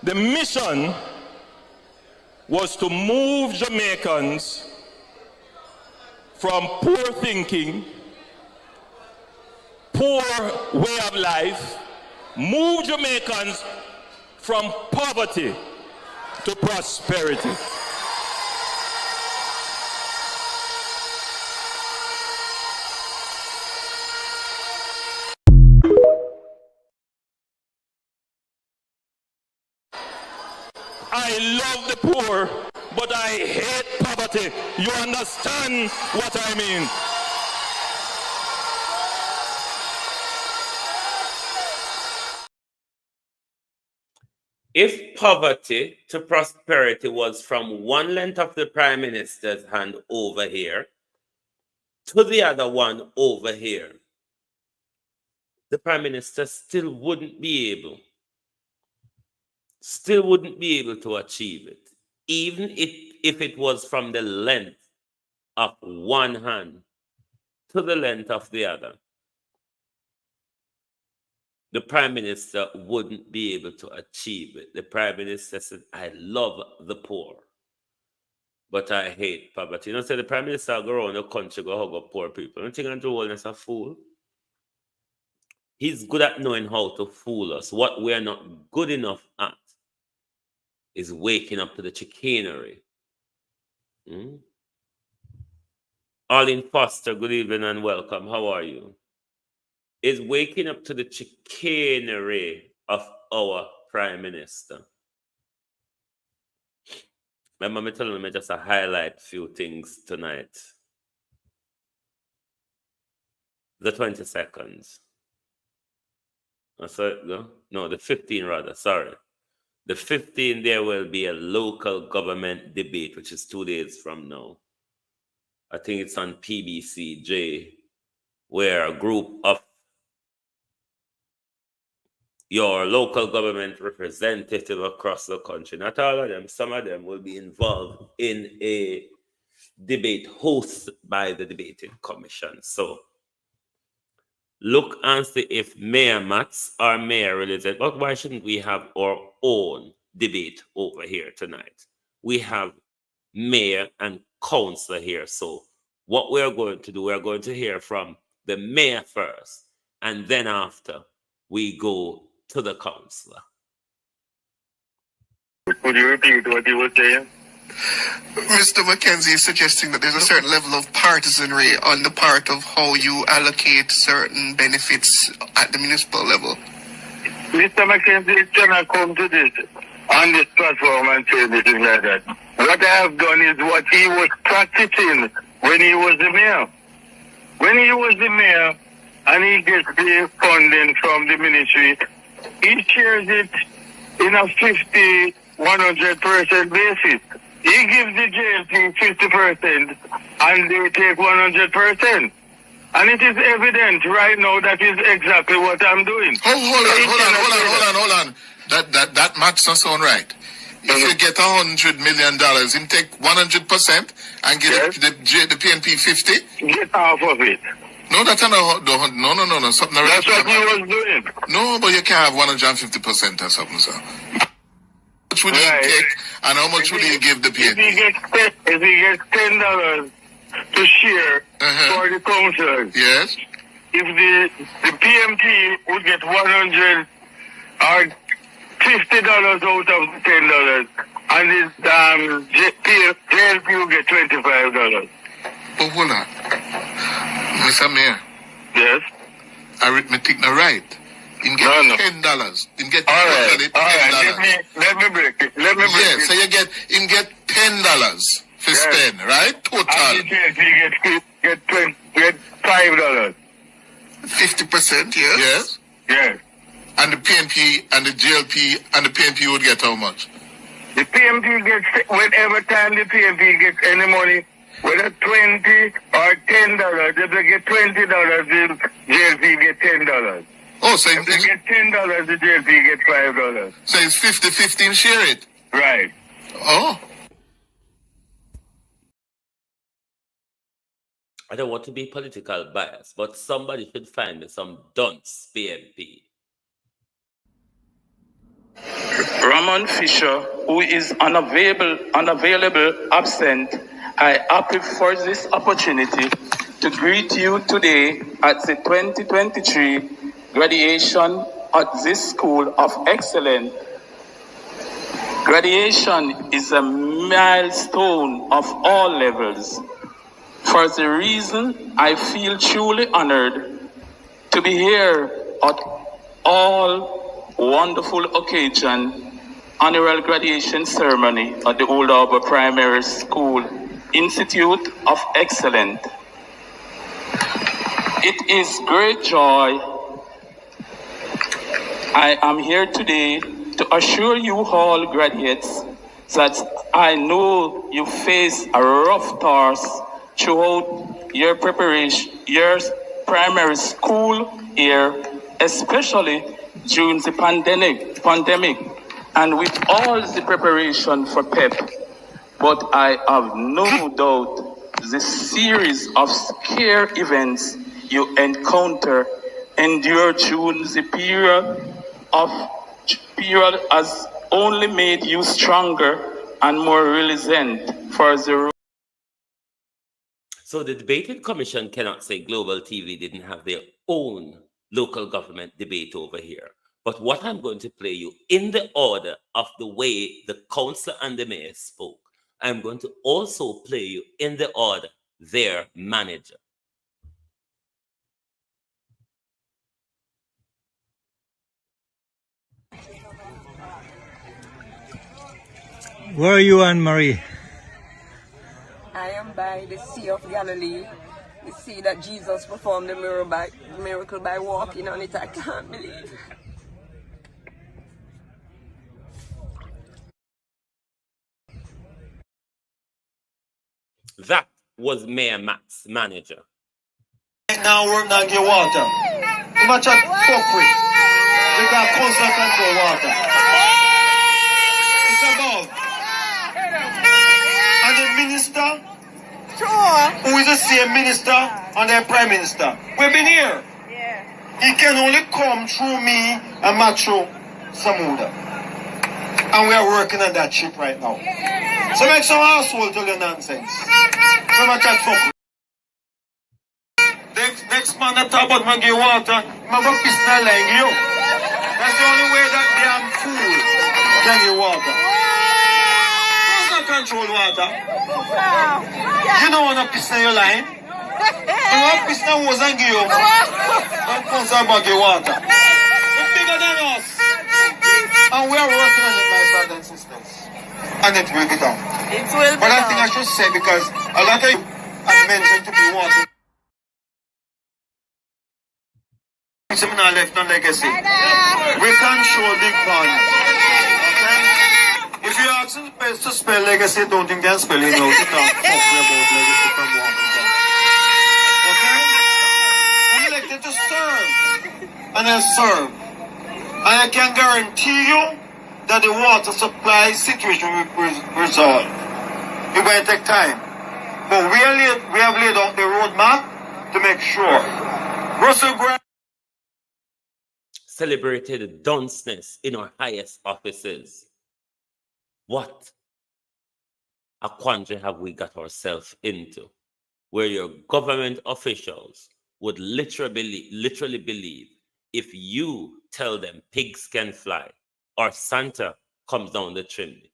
The mission was to move Jamaicans from poor thinking, poor way of life, move Jamaicans from poverty to prosperity. love the poor, but I hate poverty. You understand what I mean? If poverty to prosperity was from one length of the Prime Minister's hand over here to the other one over here, the Prime Minister still wouldn't be able to achieve it, even if it was from the length of one hand to the length of the other. The Prime Minister wouldn't be able to achieve it. The Prime Minister said, I love the poor, but I hate poverty. You know, say the Prime Minister go around the country, go hug up poor people. You think Andrew Holness a fool? He's good at knowing how to fool us. What we're not good enough at is waking up to the chicanery. Arlene Foster, good evening and welcome. How are you? Is waking up to the chicanery of our Prime Minister. Remember me telling me just to highlight a few things tonight. The 20 seconds. No, the 15 rather, sorry. The 15, there will be a local government debate, which is 2 days from now. I think it's on PBCJ, where a group of your local government representative across the country, not all of them, some of them will be involved in a debate hosted by the debating commission. So look and see if Mayor Mats or Mayor related, but why shouldn't we have our own debate over here tonight? We have Mayor and Councillor here. So what we are going to do, we are going to hear from the Mayor first, and then after we go to the Councillor. Could you repeat what you were saying? Mr. McKenzie is suggesting that there's a certain level of partisanry on the part of how you allocate certain benefits at the municipal level. Mr. McKenzie cannot come to this on this platform and say anything like that. What I have done is what he was practicing when he was the mayor. When he was the mayor and he gets the funding from the ministry, he shares it in a 50, 100% basis. He gives the JLP 50% and they take 100%. And it is evident right now that is exactly what I'm doing. Hold on. That math's not sound right. If you get $100 million, you take 100% and get the PNP 50? Get half of it. No, that's not. No. Something that's what he was doing. No, but you can't have 150% or something, sir. How much would he take and how much would he give the PNP? If he gets $10 to share for the councillors, yes. If the PMT would get 100 or $50 out of the $10, and the JLP will get $25. But hold on. Mr. Mayor. Yes? Arithmetic not right. You get $10. You get $10. All right. Let me break it. Yes, so you get $10 for spend, right? Total. And the JLP get $5. 50%, yes? Yes. And the PNP and the JLP and the PNP would get how much? The PNP gets, whenever time the PNP gets any money, whether $20 or $10, if they get $20, the JLP get $10. Oh, so if they get $10, the JLP get $5. So it's 50-50 share it? Right. Oh. I don't want to be political biased, but somebody should find me some dunce PNP. Ramon Fisher, who is unavailable, absent, I happy for this opportunity to greet you today at the 2023 graduation at this School of Excellence. Graduation is a milestone of all levels. For the reason, I feel truly honored to be here at all wonderful occasion annual graduation ceremony at the Old Harbour Primary School Institute of Excellence. It is great joy. I am here today to assure you all graduates that I know you face a rough task throughout your preparation, your primary school year, especially during the pandemic, and with all the preparation for PEP. But I have no doubt the series of scare events you encounter endure during the period has only made you stronger and more resilient for the road. So the debating commission cannot say Global TV didn't have their own local government debate over here. But what I'm going to play you in the order of the way the councillor and the mayor spoke, I'm going to also play you in the order their manager. Where are you, Anne-Marie? I am by the Sea of Galilee, the sea that Jesus performed the miracle by walking on it. I can't believe. That was Mayor Matt's manager. Right now we're not getting water. Too much of fuck with. We got constant control water. It's above. And the minister, who is the same minister and the prime minister, we've been here. He can only come through me and Macho Samuda. And we are working on that ship right now. So make some asshole tell you nonsense. So much at fuck. Next man that talk about man give water, man go piss na line you. That's the only way that damn fool can give water. Who's not control water? You don't want to piss in your line. You want to piss na hose and give you. Don't concern about give water. It's bigger than us. And we are working on it, my brothers and sisters. And it will be done. It will be But I think I should say, because a lot of you are mentioned to be water. Some not left no legacy. We can show big value. Okay? If you ask the best to spell legacy, don't think they can spell it out. You can't talk about legacy from one and one. Okay? I'm elected to serve. And I serve. And I can guarantee you that the water supply situation will be resolved. It will take time. But we have laid out the roadmap to make sure. Russell Grant celebrated dunceness in our highest offices. What a quandary have we got ourselves into, where your government officials would literally believe if you tell them pigs can fly or Santa comes down the chimney,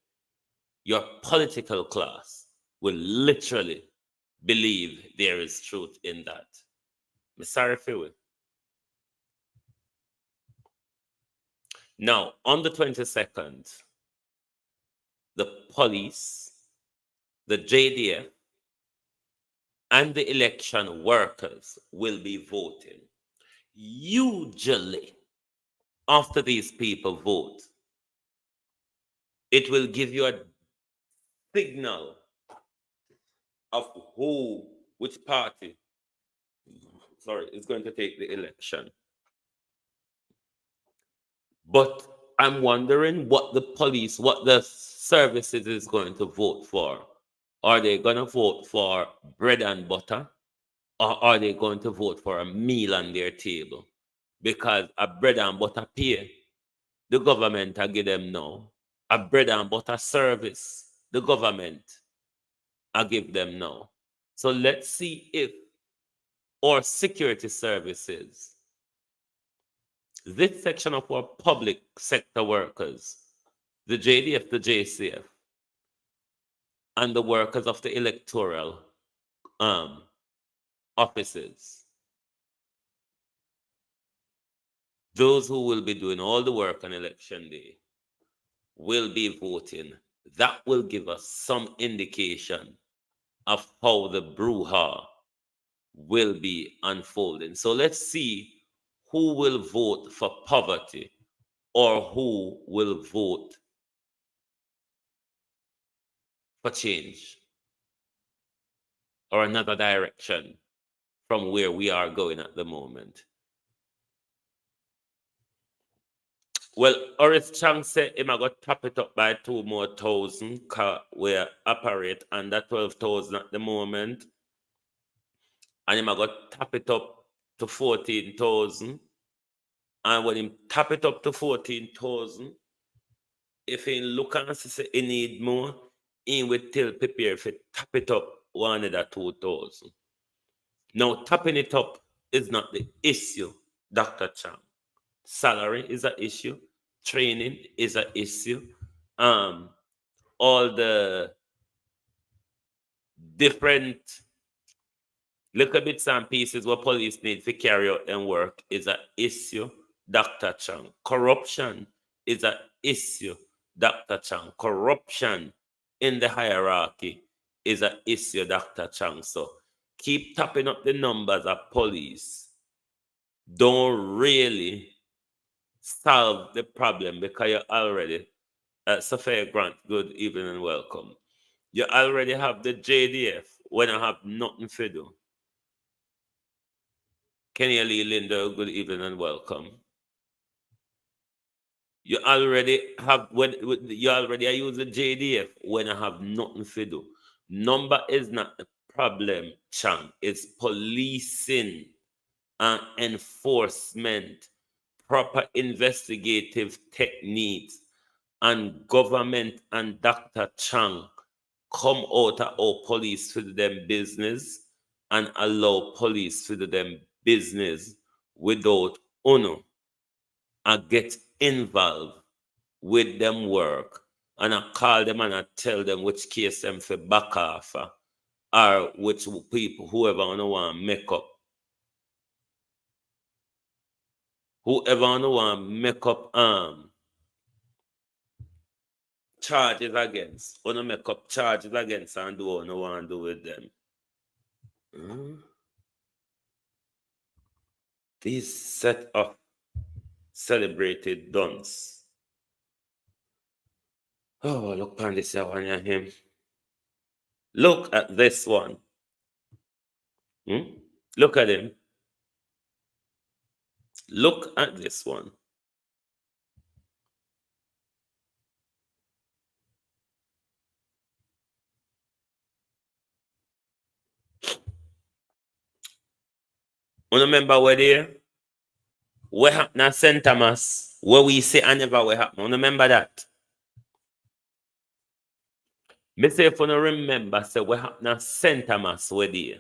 your political class will literally believe there is truth in that. I'm sorry for you. Now, on the 22nd, the police, the JDF, and the election workers will be voting. Usually, after these people vote, it will give you a signal of which party, is going to take the election. But I'm wondering what the police, what the services is going to vote for. Are they going to vote for bread and butter? Or are they going to vote for a meal on their table? Because a bread and butter pay, the government will give them now. A bread and butter service, the government will give them now. So let's see if our security services, this section of our public sector workers, the JDF, the JCF, and the workers of the electoral offices, those who will be doing all the work on election day, will be voting. That will give us some indication of how the brouhaha will be unfolding. So let's see who will vote for poverty or who will vote for change or another direction from where we are going at the moment. Well, Horace Chang said him I got top it up by 2 more thousand we operate under 12,000 at the moment. And him I got tap it up to 14,000. And when him tap it up to 14,000, if he look and say he need more, he will tell prepare if he tap it up 2,000. Now tapping it up is not the issue, Dr. Chang. Salary is an issue, training is an issue, all the different little bits and pieces what police need to carry out and work is an issue, Dr. Chang. Corruption is an issue, Dr. Chang. Corruption in the hierarchy is an issue, Dr. Chang. So keep tapping up the numbers of police. Don't really solve the problem because you already, Sophia Grant, good evening and welcome. You already have the JDF when I have nothing to do. Kenya Lee Linder, good evening and welcome. You already have you already use the JDF when I have nothing to do. Number is not the problem, Chang. It's policing and enforcement, proper investigative techniques, and government and Dr. Chang come out of our police to do them business and allow police to do them business without honor and get involved with them work. And I call them and I tell them which case them for back off or which people, whoever want to make up. Whoever want to make up charges against, or make up charges against and do what you want to do with them. These set of celebrated dons. Oh, look on this one here, him. Look at this one. Look at him. Look at this one. You remember where there? What happened at St. Thomas? Where we say I never what happened. You remember that? Me say if you don't remember, say what happened at St. Thomas where there.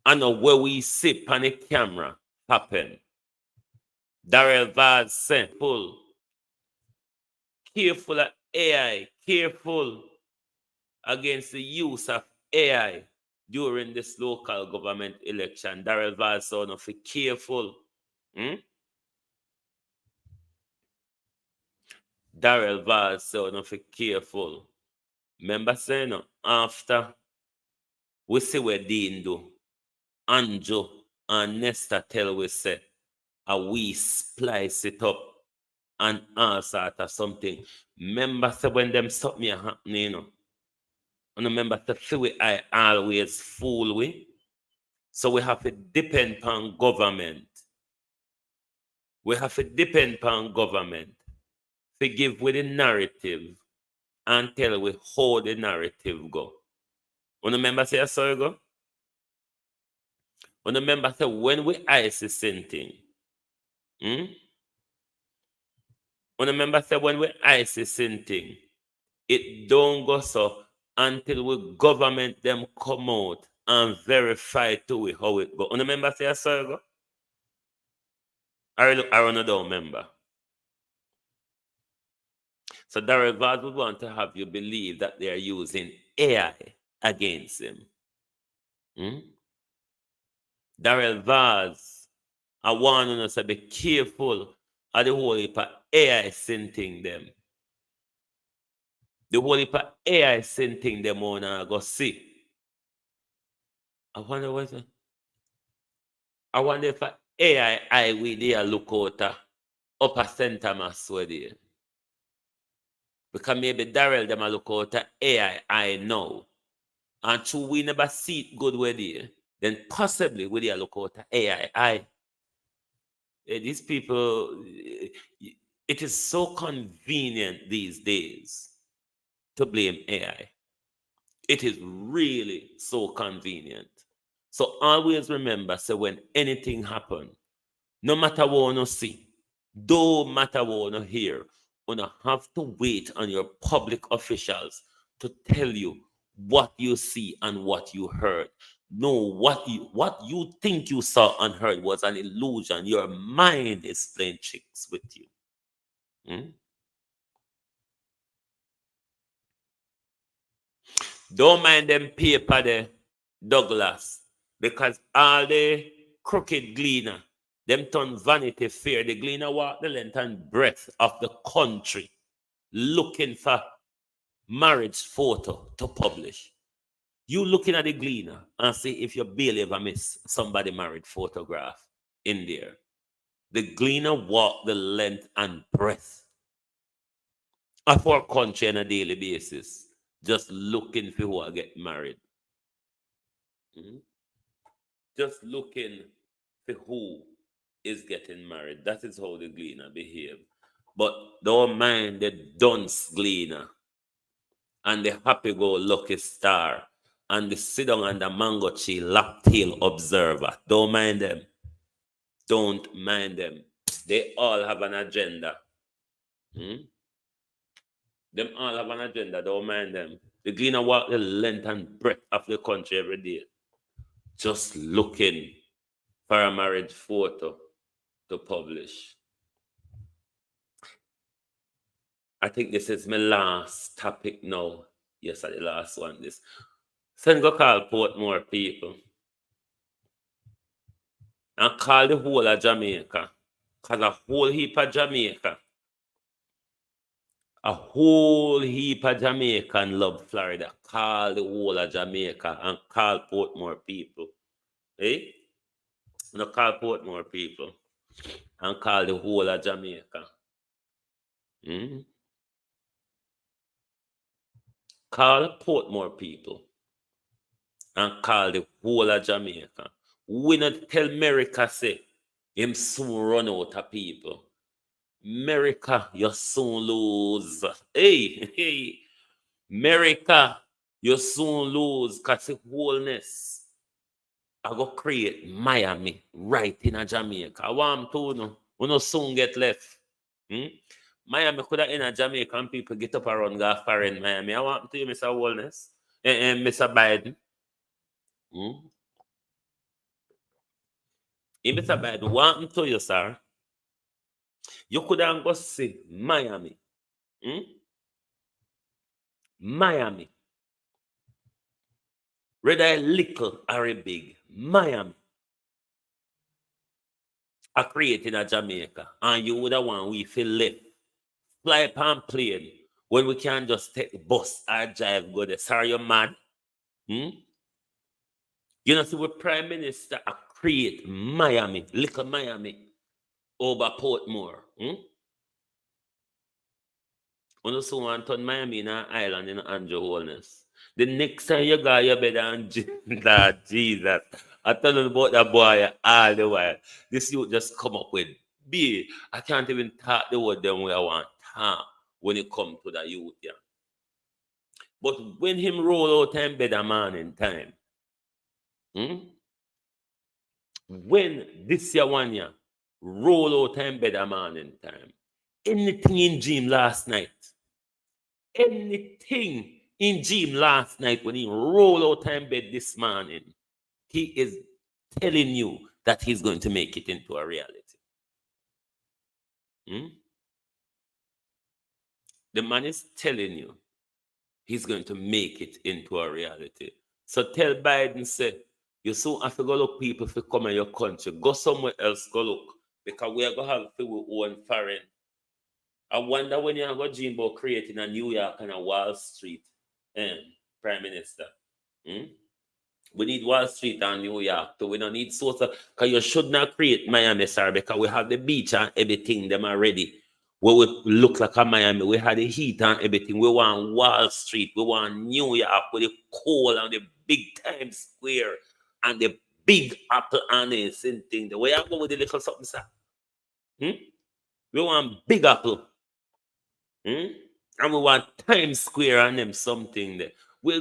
I know where we see on the camera happen. Darrell Vybz said, careful of AI, careful against the use of AI during this local government election. Darrell Vybz said, no, be careful. Darrell Vybz said, no, be careful. Remember saying, no, after we see what Dean do, Anjo and Nesta tell we say, we splice it up and all sort of something. Remember say when them something happening, you know. And remember to see I always fool we. So we have to depend on government. We have to depend on government to give with the narrative and tell we how the narrative go. You remember say I saw you go? You remember say when we ice the same thing. You remember say when we ice the same thing, it don't go so until we government them come out and verify to it how it go. You remember say I saw you go? I don't remember. So Darrell Vybz would want to have you believe that they are using AI against him. Darrell Vybz, I want you to say be careful Or the whole heap of AI thing them. The whole heap of AI thing them wanna go see. I wonder what I wonder if AI we there look out upper center mass where there. Because maybe Darrell them a look out AI know. And true we never see it good where there, then possibly we there look out AI. These people, it is so convenient these days to blame AI. It is really so convenient. So always remember, so when anything happens, no matter what you see, no matter what you hear, you have to wait on your public officials to tell you what you see and what you heard. No, what you think you saw and heard was an illusion. Your mind is playing tricks with you. Don't mind them paper there, Douglas, because all the crooked gleaner, them turn Vanity Fair. The gleaner walk the length and breadth of the country looking for marriage photo to publish. You looking at the gleaner and see if your barely ever miss somebody married photograph in there. The gleaner walk the length and breadth of our country on a daily basis, just looking for who are get married. Just looking for who is getting married. That is how the gleaner behave. But don't mind the dunce gleaner and the happy-go-lucky star and the sit-down and the mango tree lap-tail observer. Don't mind them. Don't mind them. They all have an agenda. Them all have an agenda. Don't mind them. The gleaner walk the length and breadth of the country every day, just looking for a marriage photo to publish. I think this is my last topic now. Yes, the last one. This. Send go call Portmore people. And call the whole of Jamaica. Because a whole heap of Jamaica. A whole heap of Jamaican love Florida. Call the whole of Jamaica and call Portmore people. Eh? No, call Portmore people and call the whole of Jamaica. Call Portmore people and call the whole of Jamaica. We not tell America say him soon run out of people. America, you soon lose. Hey, America, you soon lose because the Holness I go create Miami right in a Jamaica. I want to know. We no soon get left. Miami could have in a Jamaica and people get up around go foreign Miami. I want to you, Mr. Holness and Mr. Biden. Mr. Biden, want to you, sir. You could have go see Miami. Miami. Whether little or big, Miami. I created a Jamaica. And you would have want we feel left. Fly upon plane when we can just take the bus or drive go there. Sorry, you're mad. You know, see, we Prime Minister create Miami, little Miami, over Portmore. When you so want to turn Miami in an island in Andrew Holness. The next time you go, you better and Jesus. I tell you about that boy all the while. This youth just come up with B. I can't even talk the word them way I want when it comes to the youth. Yeah. But when him roll out time better morning time, when this year 1 year roll out time better morning time, anything in dream last night, anything in dream last night when he roll out time bed this morning, he is telling you that he's going to make it into a reality. The man is telling you he's going to make it into a reality. So tell Biden, say, you soon have to go look people if you come in your country. Go somewhere else, go look. because we are going to have our own foreign. I wonder when you're going to dream about creating a New York and a Wall Street, Prime Minister. We need Wall Street and New York, so we don't need source of, because you should not create Miami, sir, because we have the beach and everything, them already. We would look like a Miami, we had the heat and everything. We want Wall Street, we want New York with the coal and the big Times Square and the big Apple and the same thing. The way I go with the little something, sir. We want Big Apple. And we want Times Square and them something there. We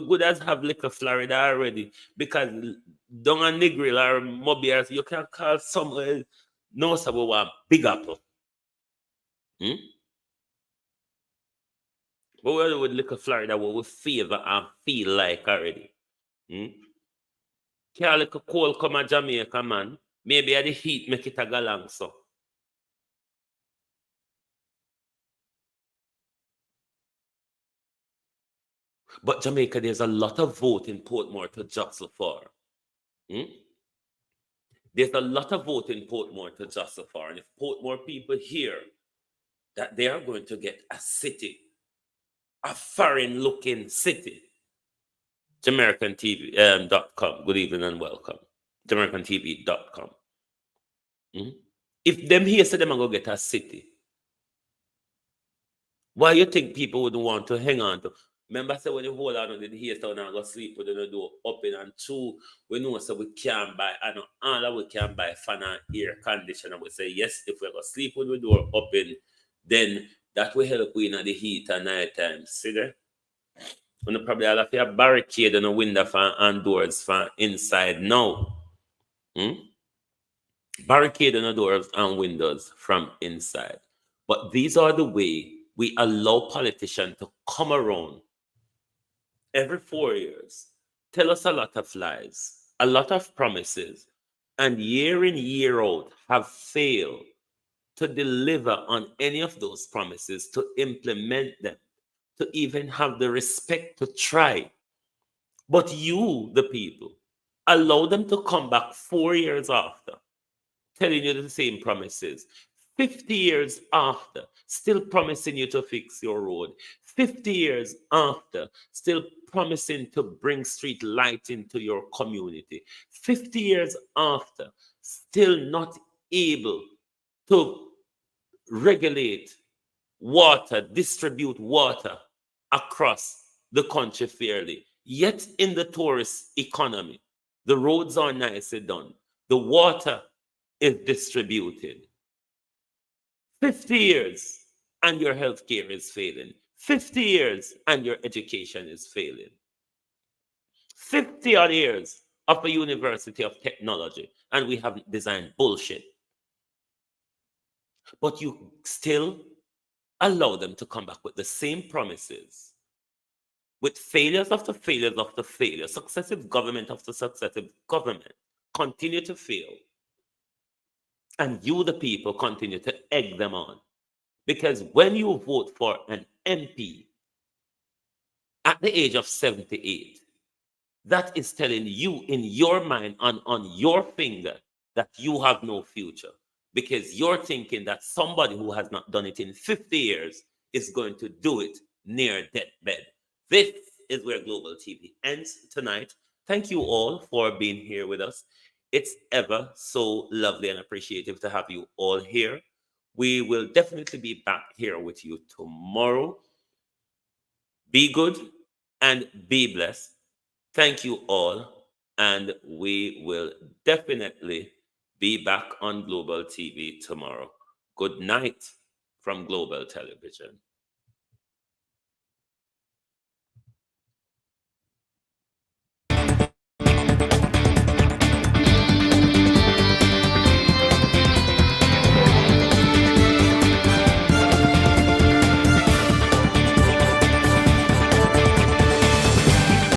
good as have little Florida already, because down a Negril or Mobius, you can call somewhere. No, sir, we want Big Apple. But we're with little Florida, what we favor and feel like already. Can't little cold come a Jamaica, man. Maybe at the heat make it a galang so. But Jamaica, there's a lot of vote in Portmore to jostle for. There's a lot of vote in Portmore to jostle for. And if Portmore people hear that they are going to get a city, a foreign-looking city, JamaicanTV.com, good evening and welcome. JamaicanTV.com. If them here say them are going to get a city, why you think people wouldn't want to hang on to? Remember, say when you hold on to the here, so now go sleep with the door open, and two, we know so we can buy, and all that we can buy fan and air conditioner. We say yes, if we go sleep with the door open, then that will help we in the heat at night time. See there? And you probably have a barricade on the window fan and doors from inside now. Barricade on the doors and windows from inside. But these are the way we allow politicians to come around every 4 years, tell us a lot of lies, a lot of promises, and year in, year out have failed to deliver on any of those promises, to implement them, to even have the respect to try. But you, the people, allow them to come back 4 years after, telling you the same promises. 50 years after, still promising you to fix your road. 50 years after, still promising to bring street light into your community. 50 years after, still not able to regulate water, distribute water across the country fairly. Yet in the tourist economy, the roads are nicely done. The water is distributed. 50 years and your healthcare is failing. 50 years and your education is failing. 50 odd years of a university of technology and we haven't designed bullshit. But you still allow them to come back with the same promises, with failures after failures after failure, successive government after successive government continue to fail. And you, the people, continue to egg them on. Because when you vote for an MP at the age of 78, that is telling you in your mind, on your finger, that you have no future. Because you're thinking that somebody who has not done it in 50 years is going to do it near deathbed. This is where Global TV ends tonight. Thank you all for being here with us. It's ever so lovely and appreciative to have you all here. We will definitely be back here with you tomorrow. Be good and be blessed. Thank you all. And we will definitely be back on Global TV tomorrow. Good night from Global Television.